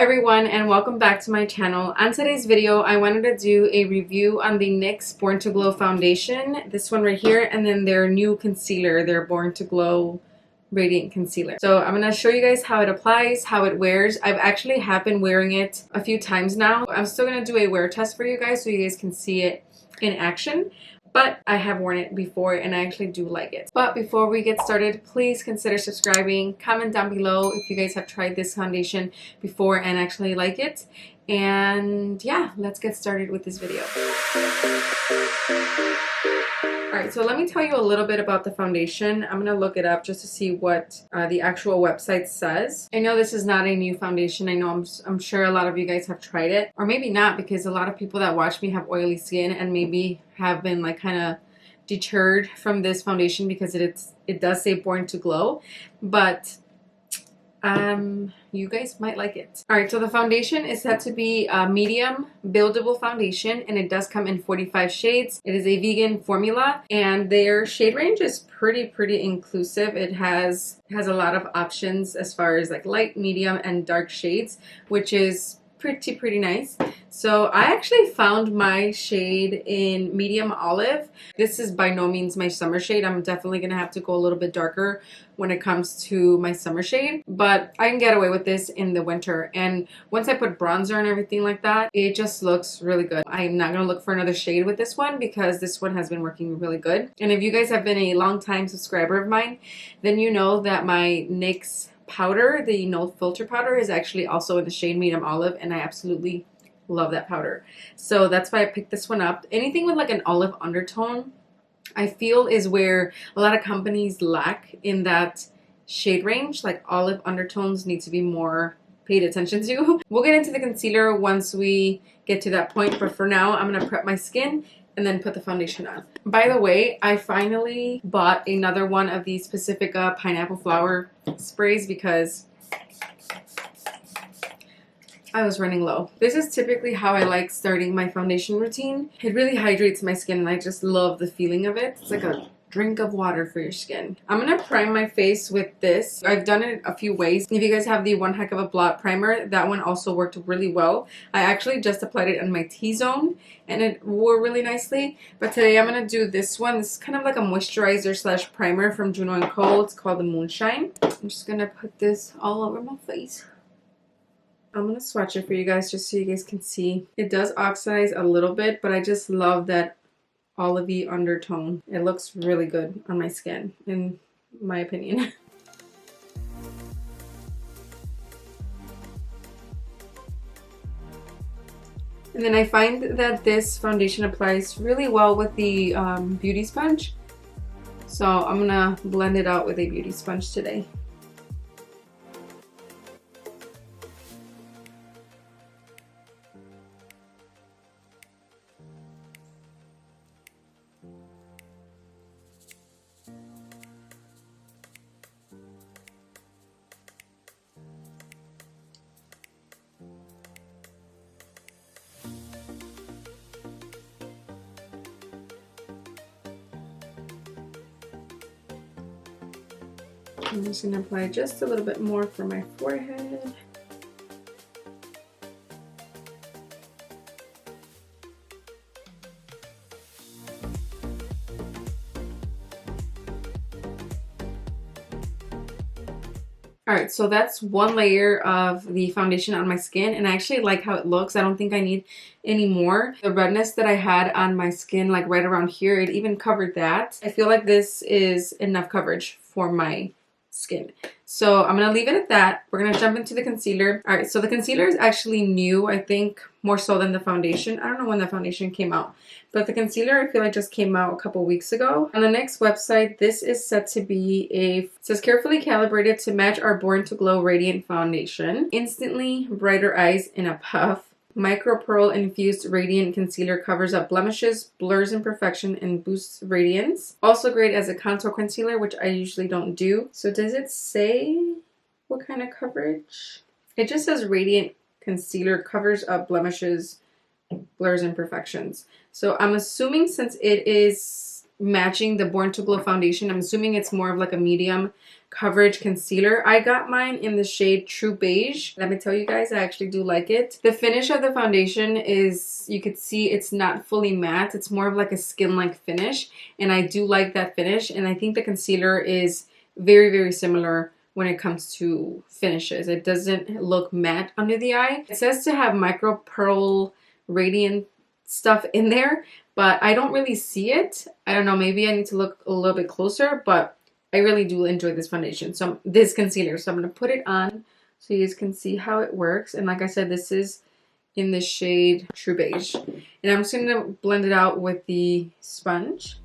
everyone, and welcome back to my channel. On today's video, I wanted to do a review on the NYX Born to Glow foundation, this one right here, and then their new concealer, their Born to Glow Radiant Concealer. So I'm going to show you guys how it applies, how it wears. I've actually have been wearing it a few times now. I'm still going to do a wear test for you guys so you guys can see it in action. But I have worn it before and I actually do like it. But before we get started, please consider subscribing. Comment down below if you guys have tried this foundation before and actually like it. And yeah, let's get started with this video. Alright, so let me tell you a little bit about the foundation. I'm going to look it up just to see what the actual website says. I know this is not a new foundation. I know I'm sure a lot of you guys have tried it. Or maybe not, because a lot of people that watch me have oily skin and maybe have been like kind of deterred from this foundation because it does say Born to Glow. But you guys might like it. Alright, so the foundation is said to be a medium buildable foundation, and it does come in 45 shades. It is a vegan formula, and their shade range is pretty inclusive. It has a lot of options as far as like light, medium, and dark shades, which is pretty nice. So I actually found my shade in medium olive. This is by no means my summer shade. I'm definitely gonna have to go a little bit darker when it comes to my summer shade, but I can get away with this in the winter. And once I put bronzer and everything like that, it just looks really good. I'm not gonna look for another shade with this one because this one has been working really good. And if you guys have been a long time subscriber of mine, then you know that my NYX powder, the no filter powder, is actually also in the shade medium olive, and I absolutely love that powder. So that's why I picked this one up. Anything with like an olive undertone, I feel, is where a lot of companies lack in that shade range. Like olive undertones need to be more paid attention to. We'll get into the concealer once we get to that point, but for now I'm gonna prep my skin and then put the foundation on. By the way, I finally bought another one of these Pacifica pineapple flower sprays because I was running low. This is typically how I like starting my foundation routine. It really hydrates my skin and I just love the feeling of it. It's like a drink of water for your skin. I'm gonna prime my face with this. I've done it a few ways. If you guys have the One Heck of a Blot primer, that one also worked really well. I actually just applied it on my T-zone and it wore really nicely. But today I'm gonna do this one. This is kind of like a moisturizer slash primer from Juno & Co. It's called the Moonshine. I'm just gonna put this all over my face. I'm gonna swatch it for you guys just so you guys can see. It does oxidize a little bit, but I just love that olivey undertone. It looks really good on my skin, in my opinion. And then I find that this foundation applies really well with the beauty sponge. So I'm gonna blend it out with a beauty sponge today. I'm just going to apply just a little bit more for my forehead. Alright, so that's one layer of the foundation on my skin, and I actually like how it looks. I don't think I need any more. The redness that I had on my skin, like right around here, it even covered that. I feel like this is enough coverage for my skin. So I'm gonna leave it at that. We're gonna jump into the concealer. All right, so the concealer is actually new, I think, more so than the foundation. I don't know when the foundation came out, but the concealer I feel like just came out a couple weeks ago. On the NYX website, this is said to be it says carefully calibrated to match our Born to Glow Radiant Foundation. Instantly brighter eyes in a puff. Micro pearl infused radiant concealer covers up blemishes, blurs imperfection, and boosts radiance. Also great as a contour concealer, which I usually don't do. So does it say what kind of coverage? It just says radiant concealer covers up blemishes, blurs imperfections. So I'm assuming since it is matching the Born to Glow foundation, I'm assuming it's more of like a medium coverage concealer. I got mine in the shade True Beige. Let me tell you guys, I actually do like it. The finish of the foundation is, you could see it's not fully matte. It's more of like a skin-like finish, and I do like that finish. And I think the concealer is very, very similar when it comes to finishes. It doesn't look matte under the eye. It says to have micro pearl radiant stuff in there, but I don't really see it. I don't know, maybe I need to look a little bit closer, but I really do enjoy this foundation. So this concealer. So I'm going to put it on so you guys can see how it works. And like I said, this is in the shade True Beige. And I'm just going to blend it out with the sponge.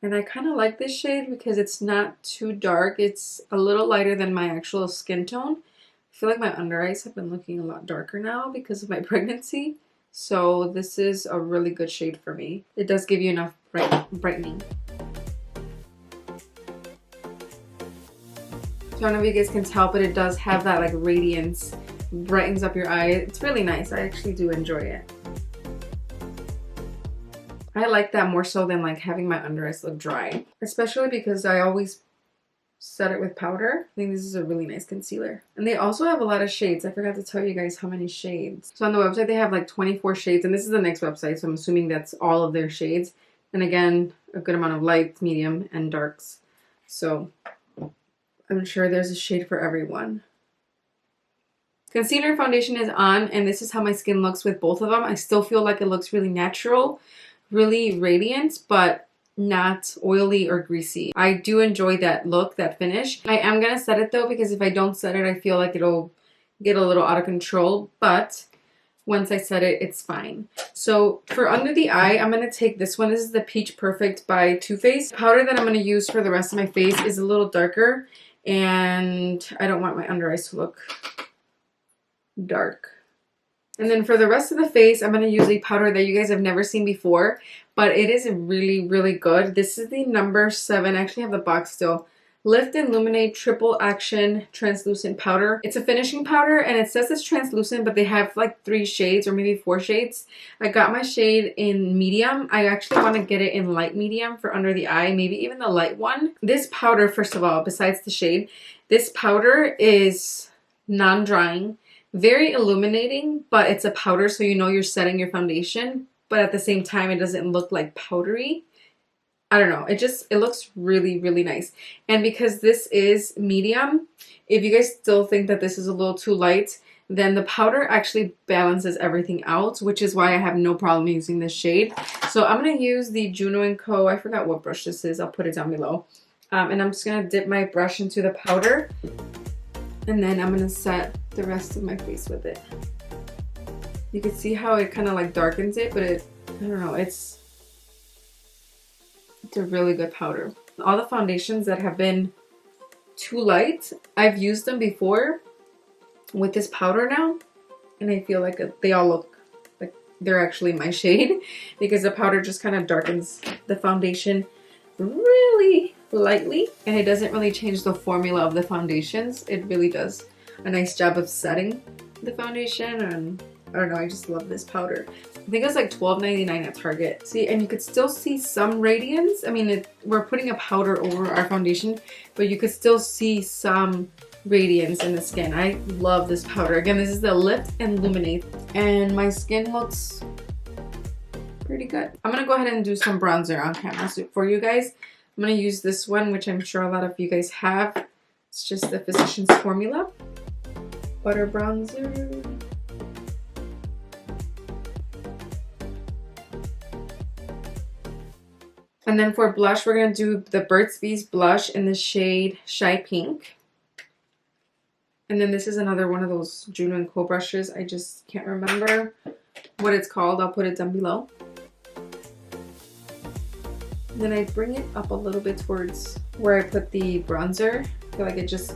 And I kind of like this shade because it's not too dark. It's a little lighter than my actual skin tone. I feel like my under eyes have been looking a lot darker now because of my pregnancy. So this is a really good shade for me. It does give you enough brightening. So I don't know if you guys can tell, but it does have that like radiance, brightens up your eye. It's really nice. I actually do enjoy it. I like that more so than like having my under eyes look dry, especially because I always set it with powder. I think this is a really nice concealer. And they also have a lot of shades. I forgot to tell you guys how many shades. So on the website they have like 24 shades, and this is the next website, so I'm assuming that's all of their shades. And again, a good amount of lights, medium, and darks. So I'm sure there's a shade for everyone. Concealer foundation is on, and this is how my skin looks with both of them. I still feel like it looks really natural, really radiant, but not oily or greasy. I do enjoy that look, that finish. I am gonna set it though, because if I don't set it, I feel like it'll get a little out of control, but once I set it, it's fine. So for under the eye, I'm gonna take this one. This is the Peach Perfect by Too Faced. The powder that I'm gonna use for the rest of my face is a little darker, and I don't want my under eyes to look dark. And then for the rest of the face, I'm going to use a powder that you guys have never seen before, but it is really, really good. This is the number 7. I actually have the box still. Lift and Illuminate Triple Action Translucent Powder. It's a finishing powder, and it says it's translucent, but they have like 3 shades or maybe 4 shades. I got my shade in medium. I actually want to get it in light medium for under the eye, maybe even the light one. This powder, first of all, besides the shade, this powder is non-drying. Very illuminating, but it's a powder, so you know you're setting your foundation, but at the same time it doesn't look like powdery. I don't know, it looks really, really nice. And because this is medium, if you guys still think that this is a little too light, then the powder actually balances everything out, which is why I have no problem using this shade. So I'm going to use the Juno & Co. I forgot what brush this is. I'll put it down below. And I'm just going to dip my brush into the powder, and then I'm going to set the rest of my face with it. You can see how it kind of like darkens it, but I don't know, it's a really good powder. All the foundations that have been too light, I've used them before with this powder now, and I feel like they all look like they're actually my shade, because the powder just kind of darkens the foundation really lightly, and it doesn't really change the formula of the foundations. It really does a nice job of setting the foundation, and I don't know, I just love this powder. I think it was like $12.99 at Target. See, and you could still see some radiance. I mean, we're putting a powder over our foundation, but you could still see some radiance in the skin. I love this powder. Again, this is the Lift and Illuminate, and my skin looks pretty good. I'm gonna go ahead and do some bronzer on camera for you guys. I'm gonna use this one, which I'm sure a lot of you guys have. It's just the Physicians Formula Butter Bronzer. And then for blush, we're going to do the Burt's Bees blush in the shade Shy Pink. And then this is another one of those Juno & Co. brushes. I just can't remember what it's called. I'll put it down below. And then I bring it up a little bit towards where I put the bronzer. I feel like it just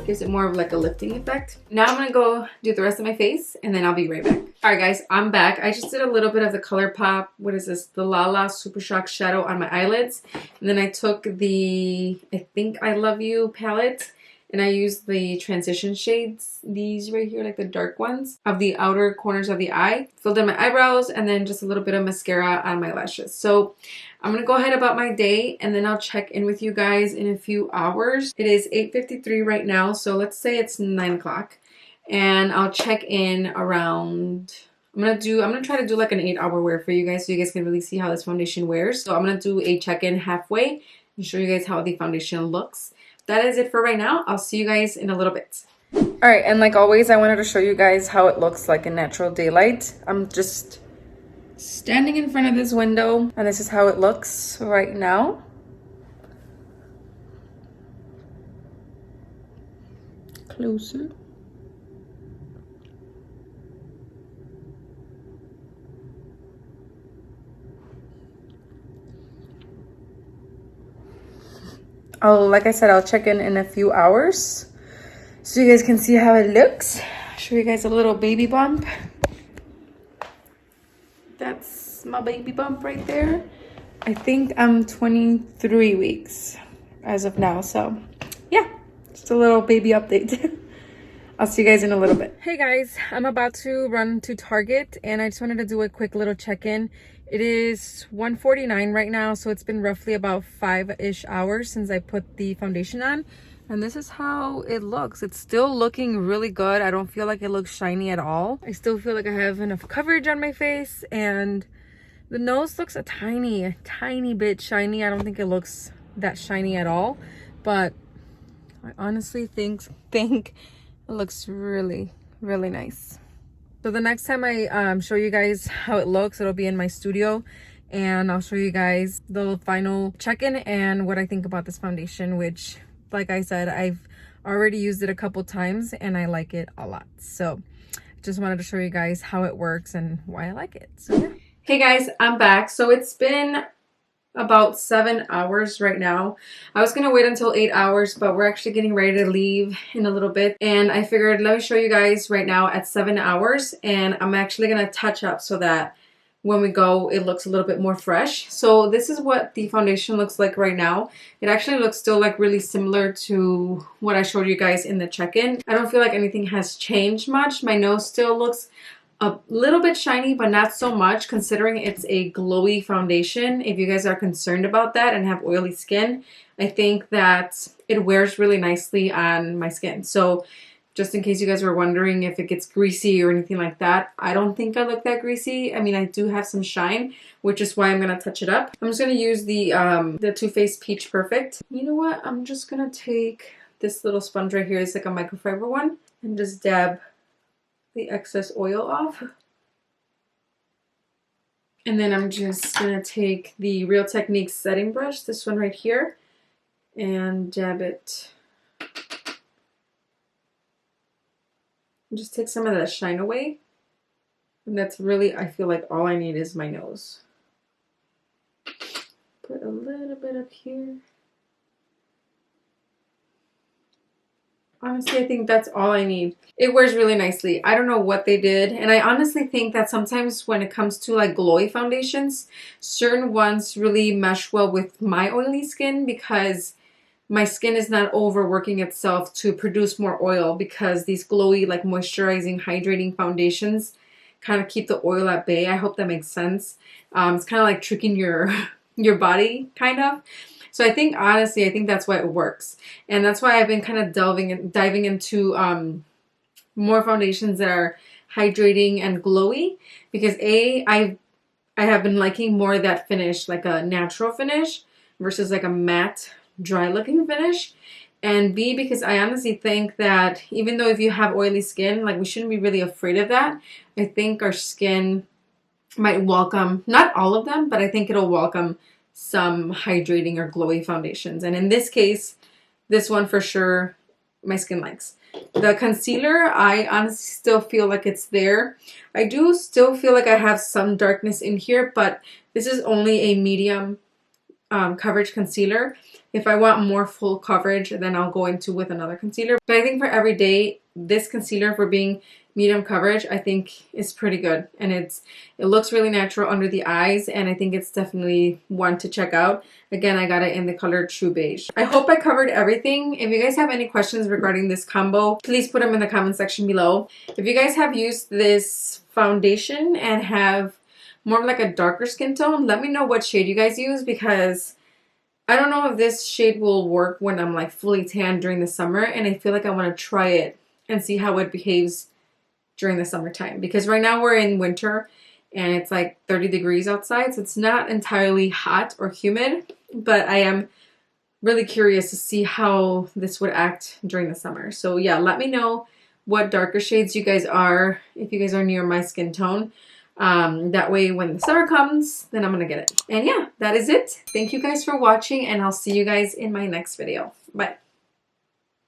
gives it more of like a lifting effect. Now I'm going to go do the rest of my face, and then I'll be right back. Alright guys, I'm back. I just did a little bit of the ColourPop, what is this, the Lala Super Shock Shadow on my eyelids. And then I took the I Think I Love You palette, and I use the transition shades, these right here, like the dark ones, of the outer corners of the eye. Filled in my eyebrows, and then just a little bit of mascara on my lashes. So I'm gonna go ahead about my day, and then I'll check in with you guys in a few hours. It is 8:53 right now, so let's say it's 9 o'clock. And I'll check in around, I'm gonna try to do like an 8-hour wear for you guys so you guys can really see how this foundation wears. So I'm gonna do a check-in halfway and show you guys how the foundation looks. That is it for right now. I'll see you guys in a little bit. All right, and like always, I wanted to show you guys how it looks like in natural daylight. I'm just standing in front of this window, and this is how it looks right now. Closer. Like I said, I'll check in a few hours so you guys can see how it looks. Show you guys a little baby bump. That's my baby bump right there. I think I'm 23 weeks as of now. So yeah, just a little baby update. I'll see you guys in a little bit. Hey guys, I'm about to run to Target and I just wanted to do a quick little check-in. It is 1:49 right now, so it's been roughly about 5-ish hours since I put the foundation on. And this is how it looks. It's still looking really good. I don't feel like it looks shiny at all. I still feel like I have enough coverage on my face, and the nose looks a tiny bit shiny. I don't think it looks that shiny at all, but I honestly think it looks really nice. So the next time I show you guys how it looks, it'll be in my studio, and I'll show you guys the final check-in and what I think about this foundation, which, like I said, I've already used it a couple times and I like it a lot. So just wanted to show you guys how it works and why I like it. So yeah. Hey guys, I'm back. So it's been about 7 hours right now. I was gonna wait until 8 hours, but we're actually getting ready to leave in a little bit, and I figured let me show you guys right now at 7 hours, and I'm actually gonna touch up so that when we go it looks a little bit more fresh. So this is what the foundation looks like right now. It actually looks still like really similar to what I showed you guys in the check-in. I don't feel like anything has changed much. My nose still looks a little bit shiny, but not so much considering it's a glowy foundation. If you guys are concerned about that and have oily skin, I think that it wears really nicely on my skin. So just in case you guys were wondering if it gets greasy or anything like that, I don't think I look that greasy. I mean, I do have some shine, which is why I'm gonna touch it up. I'm just gonna use the Too Faced Peach Perfect. You know what? I'm just gonna take this little sponge right here. It's like a microfiber one, and just dab the excess oil off. And then I'm just gonna take the Real Techniques setting brush, this one right here, and dab it. And just take some of that shine away. And that's really, I feel like all I need is my nose. Put a little bit up here. Honestly, I think that's all I need. It wears really nicely. I don't know what they did. And I honestly think that sometimes when it comes to like glowy foundations, certain ones really mesh well with my oily skin because my skin is not overworking itself to produce more oil, because these glowy, like moisturizing, hydrating foundations kind of keep the oil at bay. I hope that makes sense. It's kind of like tricking your body, kind of. So I think, honestly, I think that's why it works. And that's why I've been kind of diving into more foundations that are hydrating and glowy, because I have been liking more of that finish, like a natural finish versus like a matte, dry looking finish. And B, because I honestly think that even though if you have oily skin, like we shouldn't be really afraid of that. I think our skin might welcome, not all of them, but I think it'll welcome some hydrating or glowy foundations. And in this case, this one for sure my skin likes. The concealer, I honestly still feel like it's there. I do still feel like I have some darkness in here, but this is only a medium coverage concealer. If I want more full coverage, then I'll go into with another concealer. But I think for every day, this concealer, for being medium coverage, I think is pretty good. And it looks really natural under the eyes, and I think it's definitely one to check out. Again, I got it in the color True Beige. I hope I covered everything. If you guys have any questions regarding this combo, please put them in the comment section below. If you guys have used this foundation and have more of like a darker skin tone, let me know what shade you guys use, because I don't know if this shade will work when I'm like fully tan during the summer, and I feel like I want to try it and see how it behaves during the summertime, because right now we're in winter and it's like 30 degrees outside, so it's not entirely hot or humid, but I am really curious to see how this would act during the summer. So yeah, let me know what darker shades you guys are, if you guys are near my skin tone. That way when the summer comes, then I'm gonna get it. And yeah, that is it. Thank you guys for watching, and I'll see you guys in my next video. Bye.